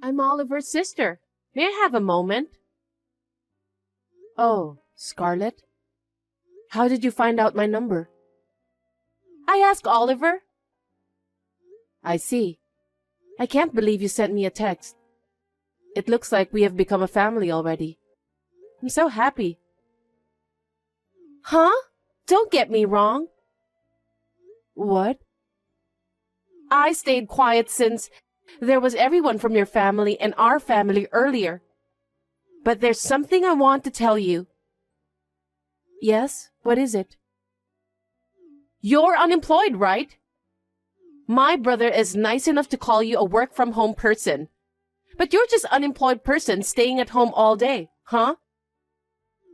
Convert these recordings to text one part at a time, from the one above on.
I'm Oliver's sister. May I have a moment? Oh, Scarlett? How did you find out my number? I asked Oliver. I see. I can't believe you sent me a text. It looks like we have become a family already. I'm so happy. Huh? Don't get me wrong. What? I stayed quiet since there was everyone from your family and our family earlier. But there's something I want to tell you. Yes? What is it? You're unemployed, right? My brother is nice enough to call you a work-from-home person. But you're just an unemployed person staying at home all day, huh?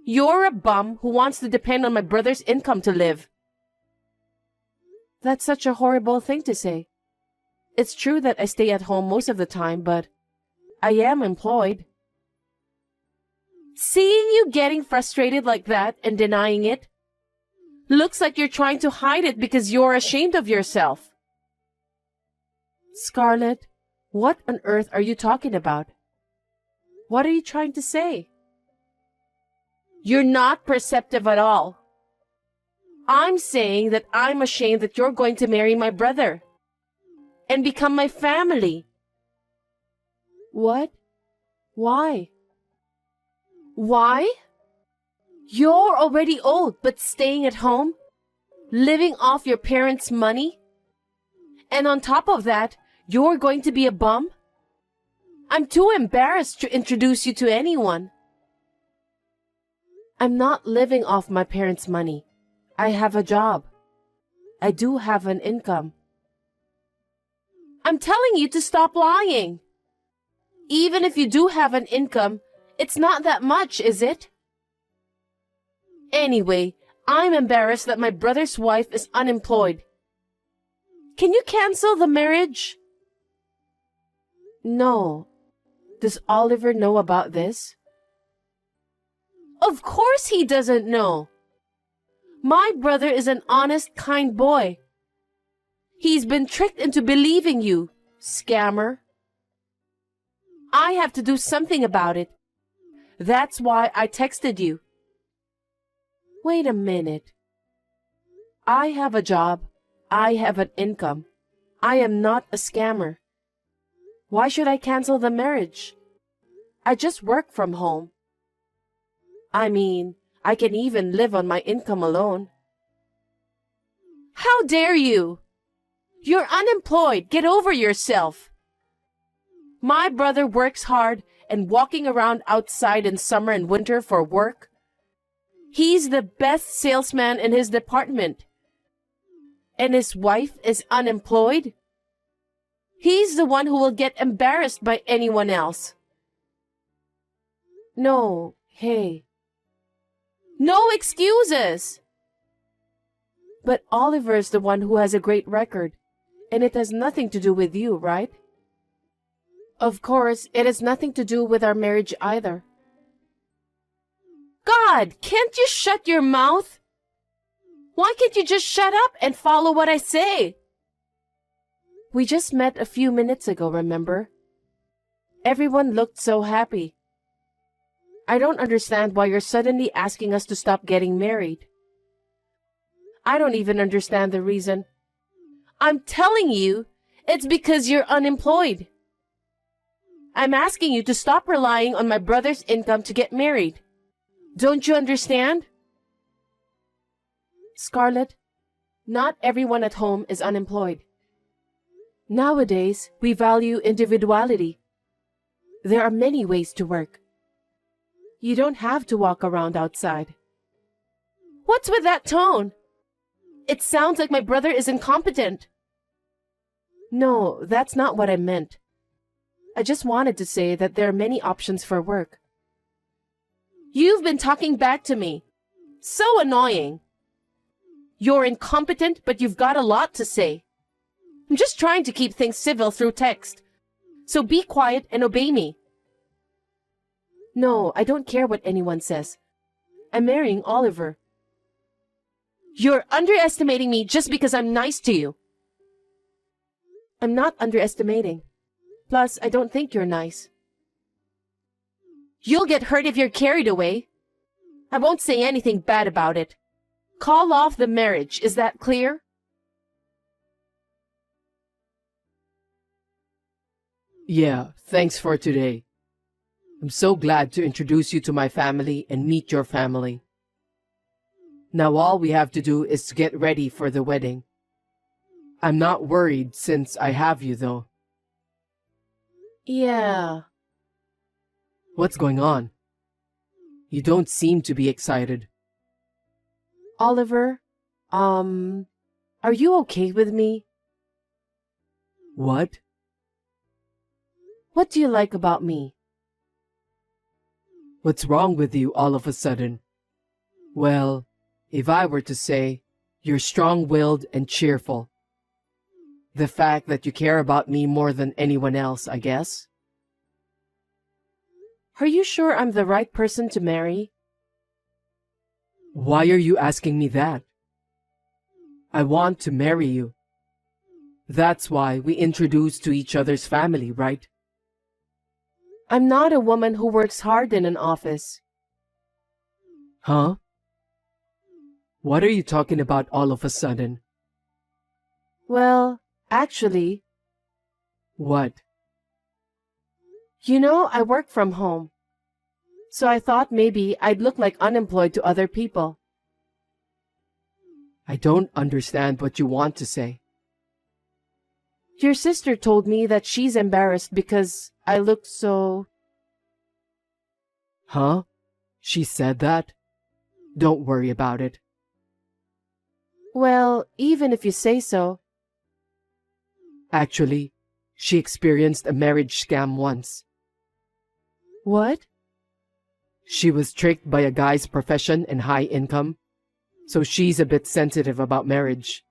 You're a bum who wants to depend on my brother's income to live. That's such a horrible thing to say. It's true that I stay at home most of the time, but I am employed. Seeing you getting frustrated like that and denying it looks like you're trying to hide it because you're ashamed of yourself. Scarlett, what on earth are you talking about? What are you trying to say? You're not perceptive at all. I'm saying that I'm ashamed that you're going to marry my brother and become my family. What? Why? Why? You're already old but staying at home, living off your parents' money, and on top of that, you're going to be a bum? I'm too embarrassed to introduce you to anyone. I'm not living off my parents' money. I have a job. I do have an income. I'm telling you to stop lying. Even if you do have an income, it's not that much, is it? Anyway, I'm embarrassed that my brother's wife is unemployed. Can you cancel the marriage? No. Does Oliver know about this? Of course he doesn't know. My brother is an honest, kind boy. He's been tricked into believing you, scammer. I have to do something about it. That's why I texted you. Wait a minute. I have a job. I have an income. I am not a scammer. Why should I cancel the marriage? I just work from home. I mean, I can even live on my income alone. How dare you? You're unemployed. Get over yourself. My brother works hard and walking around outside in summer and winter for work. He's the best salesman in his department. And his wife is unemployed? He's the one who will get embarrassed by anyone else. No, hey. No excuses! But Oliver's the one who has a great record, and it has nothing to do with you, right? Of course, it has nothing to do with our marriage either. God, can't you shut your mouth? Why can't you just shut up and follow what I say? We just met a few minutes ago, remember? Everyone looked so happy. I don't understand why you're suddenly asking us to stop getting married. I don't even understand the reason. I'm telling you, it's because you're unemployed. I'm asking you to stop relying on my brother's income to get married. Don't you understand? Scarlett, not everyone at home is unemployed. Nowadays, we value individuality. There are many ways to work. You don't have to walk around outside. What's with that tone? It sounds like my brother is incompetent. No, that's not what I meant. I just wanted to say that there are many options for work. You've been talking back to me. So annoying. You're incompetent, but you've got a lot to say. I'm just trying to keep things civil through text. So be quiet and obey me. No, I don't care what anyone says. I'm marrying Oliver. You're underestimating me just because I'm nice to you. I'm not underestimating. Plus, I don't think you're nice. You'll get hurt if you're carried away. I won't say anything bad about it. Call off the marriage, is that clear? Yeah, thanks for today. I'm so glad to introduce you to my family and meet your family. Now all we have to do is to get ready for the wedding. I'm not worried since I have you, though. Yeah. What's going on? You don't seem to be excited. Oliver, are you okay with me? What? What do you like about me? What's wrong with you all of a sudden? Well, if I were to say, you're strong-willed and cheerful. The fact that you care about me more than anyone else, I guess. Are you sure I'm the right person to marry? Why are you asking me that? I want to marry you. That's why we introduced to each other's family, right? I'm not a woman who works hard in an office. Huh? What are you talking about all of a sudden? Well, actually, What? you know, I work from home. So I thought maybe I'd look like unemployed to other people. I don't understand what you want to say. Your sister told me that she's embarrassed because I look so... Huh? She said that? Don't worry about it. Well, even if you say so. Actually, she experienced a marriage scam once. What? She was tricked by a guy's profession and high income, so she's a bit sensitive about marriage.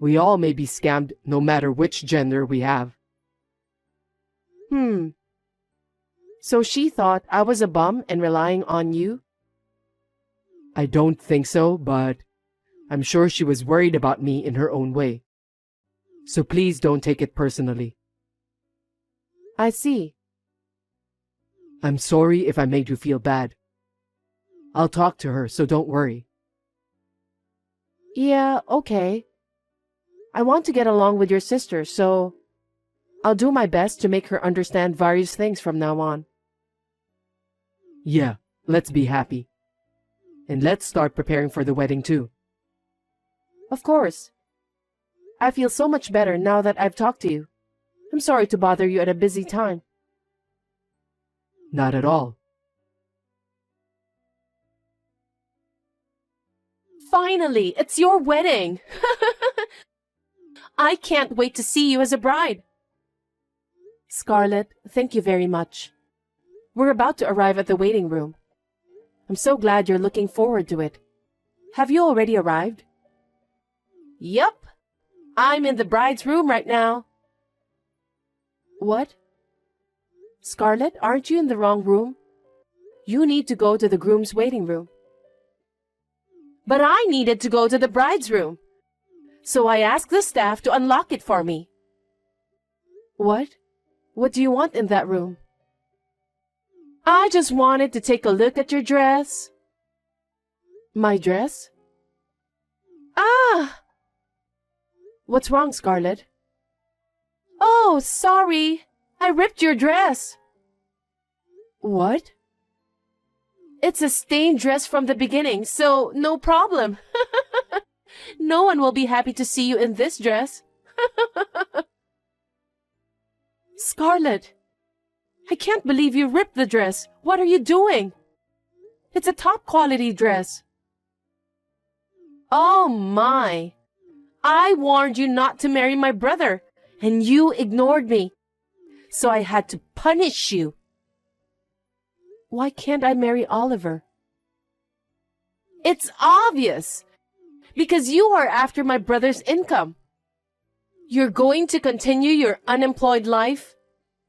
We all may be scammed no matter which gender we have. So she thought I was a bum and relying on you? I don't think so, but I'm sure she was worried about me in her own way. So please don't take it personally. I see. I'm sorry if I made you feel bad. I'll talk to her, so don't worry. Yeah, okay. I want to get along with your sister, so I'll do my best to make her understand various things from now on. Yeah, let's be happy. And let's start preparing for the wedding too. Of course. I feel so much better now that I've talked to you. I'm sorry to bother you at a busy time. Not at all. Finally, it's your wedding! I can't wait to see you as a bride. Scarlett, thank you very much. We're about to arrive at the waiting room. I'm so glad you're looking forward to it. Have you already arrived? Yup. I'm in the bride's room right now. What? Scarlett, aren't you in the wrong room? You need to go to the groom's waiting room. But I needed to go to the bride's room. So I asked the staff to unlock it for me. What? What do you want in that room? I just wanted to take a look at your dress. My dress? Ah! What's wrong, Scarlett? Oh, sorry. I ripped your dress. What? It's a stained dress from the beginning, so no problem. No one will be happy to see you in this dress. Scarlett, I can't believe you ripped the dress. What are you doing? It's a top quality dress. Oh my. I warned you not to marry my brother, and you ignored me. So I had to punish you. Why can't I marry Oliver? It's obvious. Because you are after my brother's income. You're going to continue your unemployed life,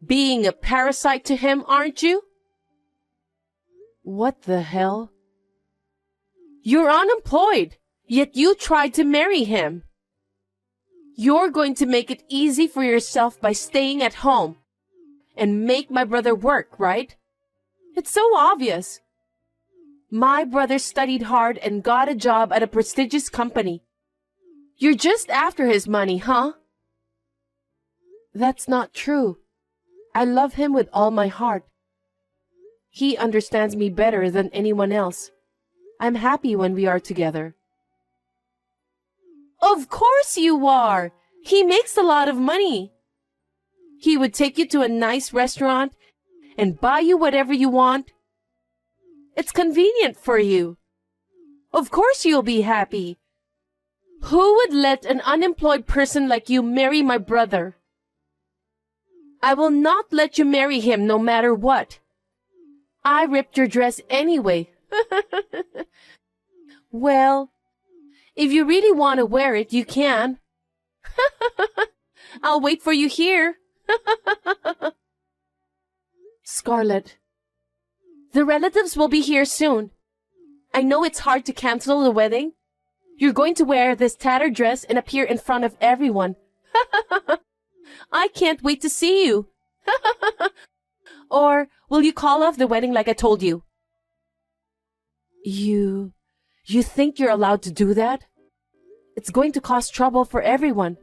being a parasite to him, aren't you? What the hell? You're unemployed, yet you tried to marry him. You're going to make it easy for yourself by staying at home and make my brother work, right? It's so obvious. My brother studied hard and got a job at a prestigious company. You're just after his money, huh? That's not true. I love him with all my heart. He understands me better than anyone else. I'm happy when we are together. Of course you are! He makes a lot of money. He would take you to a nice restaurant and buy you whatever you want. It's convenient for you. Of course you'll be happy. Who would let an unemployed person like you marry my brother? I will not let you marry him no matter what. I ripped your dress anyway. Well, if you really want to wear it, you can. I'll wait for you here. Scarlett, the relatives will be here soon. I know it's hard to cancel the wedding. You're going to wear this tattered dress and appear in front of everyone. I can't wait to see you. Or will you call off the wedding like I told you? You think you're allowed to do that? It's going to cause trouble for everyone.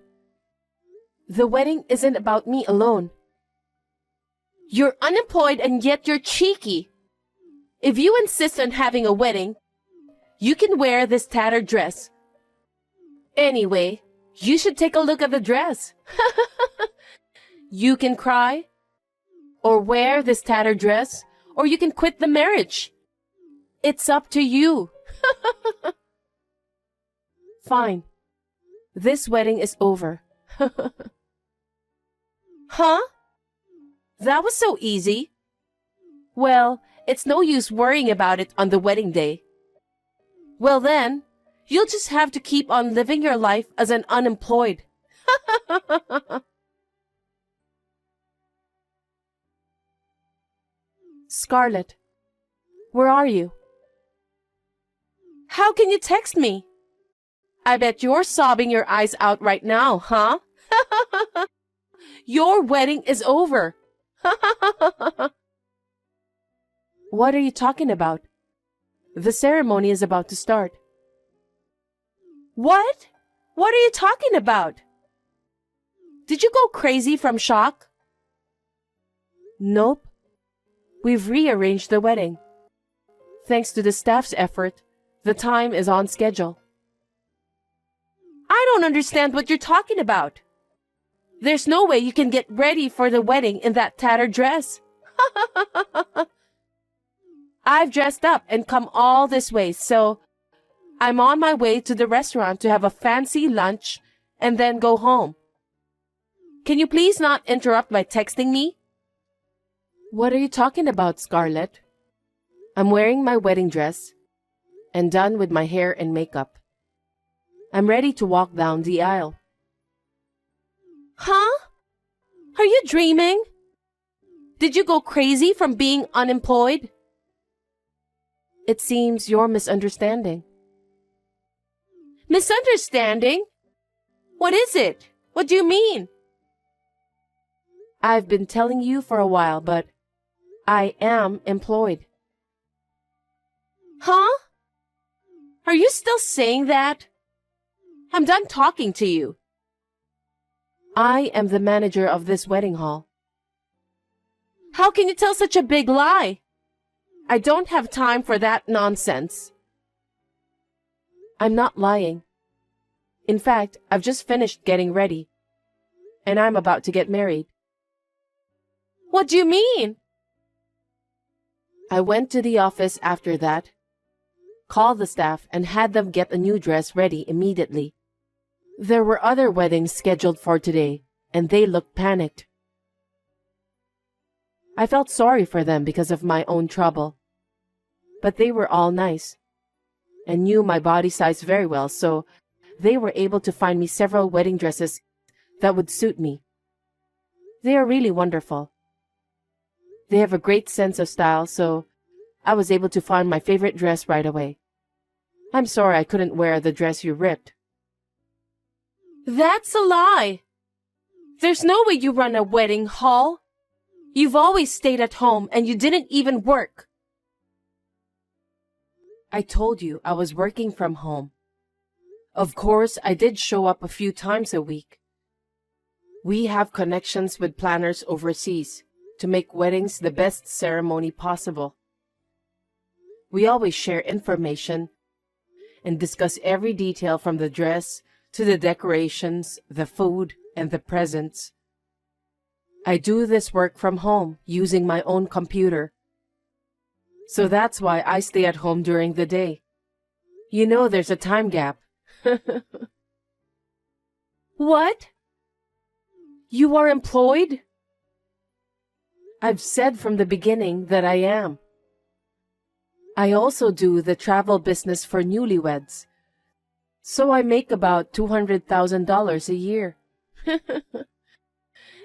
The wedding isn't about me alone. You're unemployed and yet you're cheeky. If you insist on having a wedding, you can wear this tattered dress. Anyway, you should take a look at the dress. You can cry, or wear this tattered dress, or you can quit the marriage. It's up to you. Fine. This wedding is over. Huh? That was so easy. Well, it's no use worrying about it on the wedding day. Well then, you'll just have to keep on living your life as an unemployed. Scarlett, where are you? How can you text me? I bet you're sobbing your eyes out right now, huh? Your wedding is over. What are you talking about? The ceremony is about to start. What? What are you talking about? Did you go crazy from shock? Nope. We've rearranged the wedding. Thanks to the staff's effort, the time is on schedule. I don't understand what you're talking about. There's no way you can get ready for the wedding in that tattered dress. I've dressed up and come all this way, so I'm on my way to the restaurant to have a fancy lunch and then go home. Can you please not interrupt by texting me? What are you talking about, Scarlett? I'm wearing my wedding dress and done with my hair and makeup. I'm ready to walk down the aisle. Huh? Are you dreaming? Did you go crazy from being unemployed? It seems you're misunderstanding. Misunderstanding? What is it? What do you mean? I've been telling you for a while, but I am employed. Huh? Are you still saying that? I'm done talking to you. I am the manager of this wedding hall. How can you tell such a big lie? I don't have time for that nonsense. I'm not lying. In fact, I've just finished getting ready, and I'm about to get married. What do you mean? I went to the office after that, called the staff, and had them get a new dress ready immediately. There were other weddings scheduled for today, and they looked panicked. I felt sorry for them because of my own trouble. But they were all nice, and knew my body size very well, so they were able to find me several wedding dresses that would suit me. They are really wonderful. They have a great sense of style, so I was able to find my favorite dress right away. I'm sorry I couldn't wear the dress you ripped. That's a lie. There's no way you run a wedding hall. You've always stayed at home and you didn't even work. I told you I was working from home. Of course, I did show up a few times a week. We have connections with planners overseas to make weddings the best ceremony possible. We always share information and discuss every detail from the dress to the decorations, the food, and the presents. I do this work from home using my own computer. So that's why I stay at home during the day. You know there's a time gap. What? You are employed? I've said from the beginning that I am. I also do the travel business for newlyweds. So I make about $200,000 a year.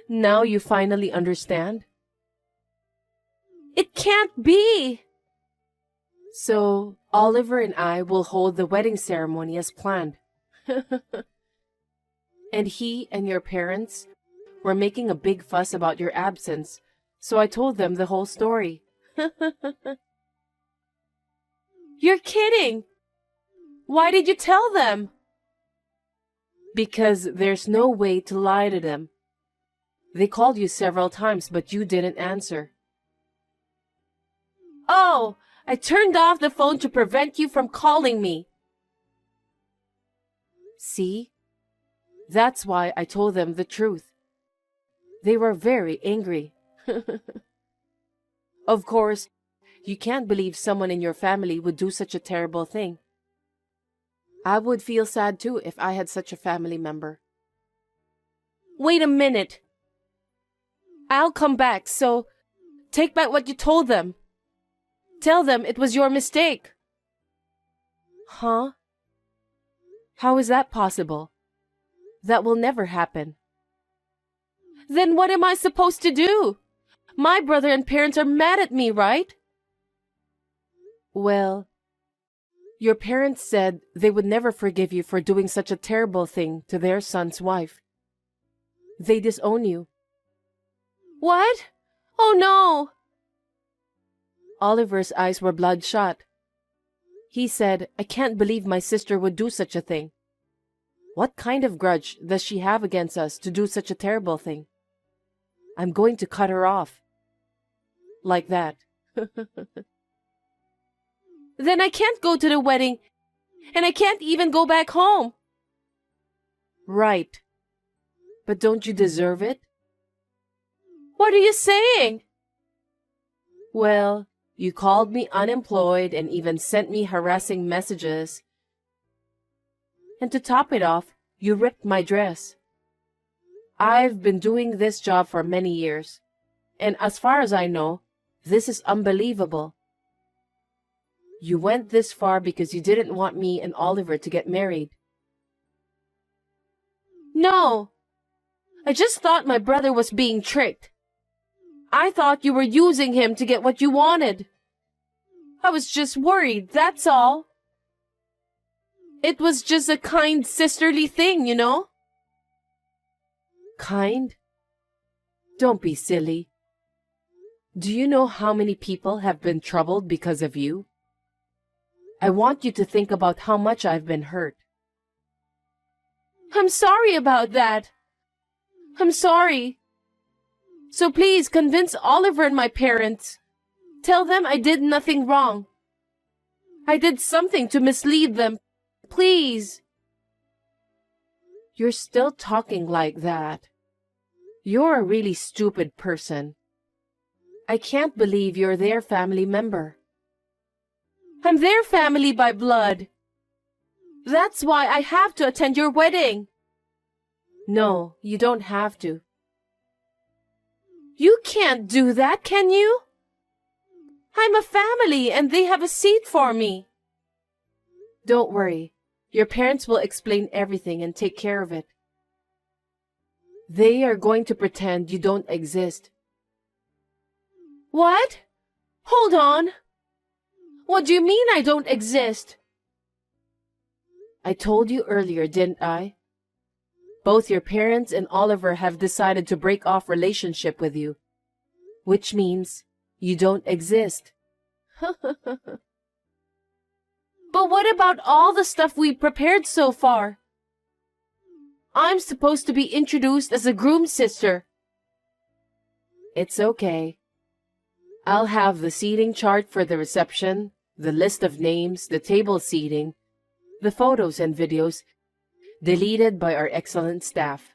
Now you finally understand? It can't be. So Oliver and I will hold the wedding ceremony as planned. And he and your parents were making a big fuss about your absence, so I told them the whole story. You're kidding. Why did you tell them? Because there's no way to lie to them. They called you several times, but you didn't answer. Oh, I turned off the phone to prevent you from calling me. See? That's why I told them the truth. They were very angry. Of course, you can't believe someone in your family would do such a terrible thing. I would feel sad too if I had such a family member. Wait a minute. I'll come back, so take back what you told them. Tell them it was your mistake. Huh? How is that possible? That will never happen. Then what am I supposed to do? My brother and parents are mad at me, right? Well, your parents said they would never forgive you for doing such a terrible thing to their son's wife. They disown you. What? Oh no! Oliver's eyes were bloodshot. He said, I can't believe my sister would do such a thing. What kind of grudge does she have against us to do such a terrible thing? I'm going to cut her off. Like that. Then I can't go to the wedding, and I can't even go back home. Right. But don't you deserve it? What are you saying? Well, you called me unemployed and even sent me harassing messages. And to top it off, you ripped my dress. I've been doing this job for many years, and as far as I know, this is unbelievable. You went this far because you didn't want me and Oliver to get married. No. I just thought my brother was being tricked. I thought you were using him to get what you wanted. I was just worried, that's all. It was just a kind sisterly thing, you know? Kind? Don't be silly. Do you know how many people have been troubled because of you? I want you to think about how much I've been hurt. I'm sorry about that. I'm sorry. So please convince Oliver and my parents. Tell them I did nothing wrong. I did something to mislead them. Please. You're still talking like that. You're a really stupid person. I can't believe you're their family member. I'm their family by blood. That's why I have to attend your wedding. No, you don't have to. You can't do that, can you? I'm a family and they have a seat for me. Don't worry. Your parents will explain everything and take care of it. They are going to pretend you don't exist. What? Hold on. What do you mean I don't exist? I told you earlier, didn't I? Both your parents and Oliver have decided to break off relationship with you, which means you don't exist. But what about all the stuff we prepared so far? I'm supposed to be introduced as a groom's sister. It's okay. I'll have the seating chart for the reception, the list of names, the table seating, the photos and videos deleted by our excellent staff.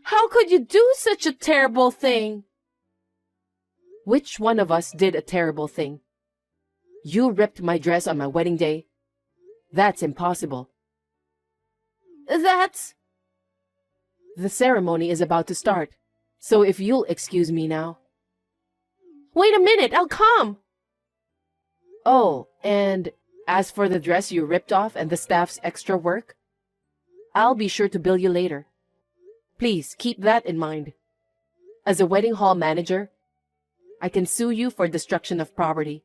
How could you do such a terrible thing? Which one of us did a terrible thing? You ripped my dress on my wedding day. That's impossible. The ceremony is about to start, so if you'll excuse me now. Wait a minute, I'll come. Oh, and as for the dress you ripped off and the staff's extra work, I'll be sure to bill you later. Please keep that in mind. As a wedding hall manager, I can sue you for destruction of property.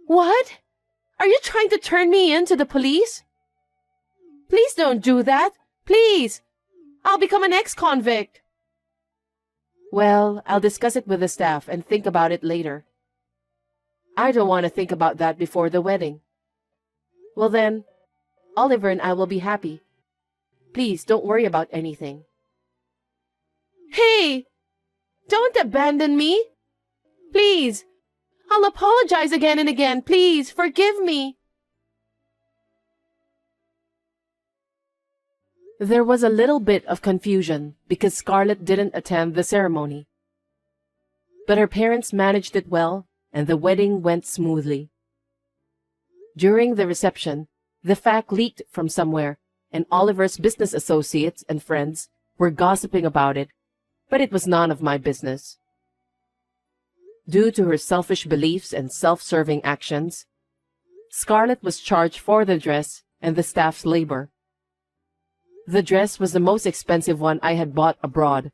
What? Are you trying to turn me in to the police? Please don't do that. Please. I'll become an ex-convict. Well, I'll discuss it with the staff and think about it later. I don't want to think about that before the wedding. Well then, Oliver and I will be happy. Please don't worry about anything. Hey! Don't abandon me! Please! I'll apologize again and again. Please, forgive me. There was a little bit of confusion because Scarlett didn't attend the ceremony. But her parents managed it well, and the wedding went smoothly. During the reception, the fact leaked from somewhere, and Oliver's business associates and friends were gossiping about it, but it was none of my business. Due to her selfish beliefs and self-serving actions, Scarlett was charged for the dress and the staff's labor. The dress was the most expensive one I had bought abroad,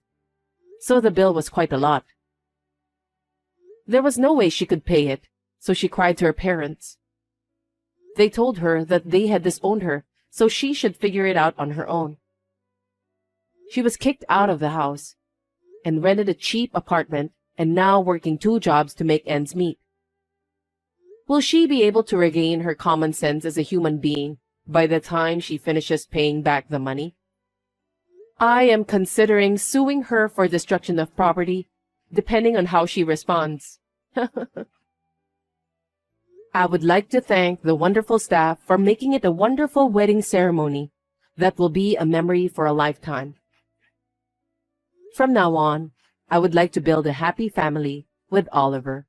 so the bill was quite a lot. There was no way she could pay it, so she cried to her parents. They told her that they had disowned her, so she should figure it out on her own. She was kicked out of the house and rented a cheap apartment and now working 2 jobs to make ends meet. Will she be able to regain her common sense as a human being by the time she finishes paying back the money? I am considering suing her for destruction of property, depending on how she responds. I would like to thank the wonderful staff for making it a wonderful wedding ceremony that will be a memory for a lifetime. From now on, I would like to build a happy family with Oliver.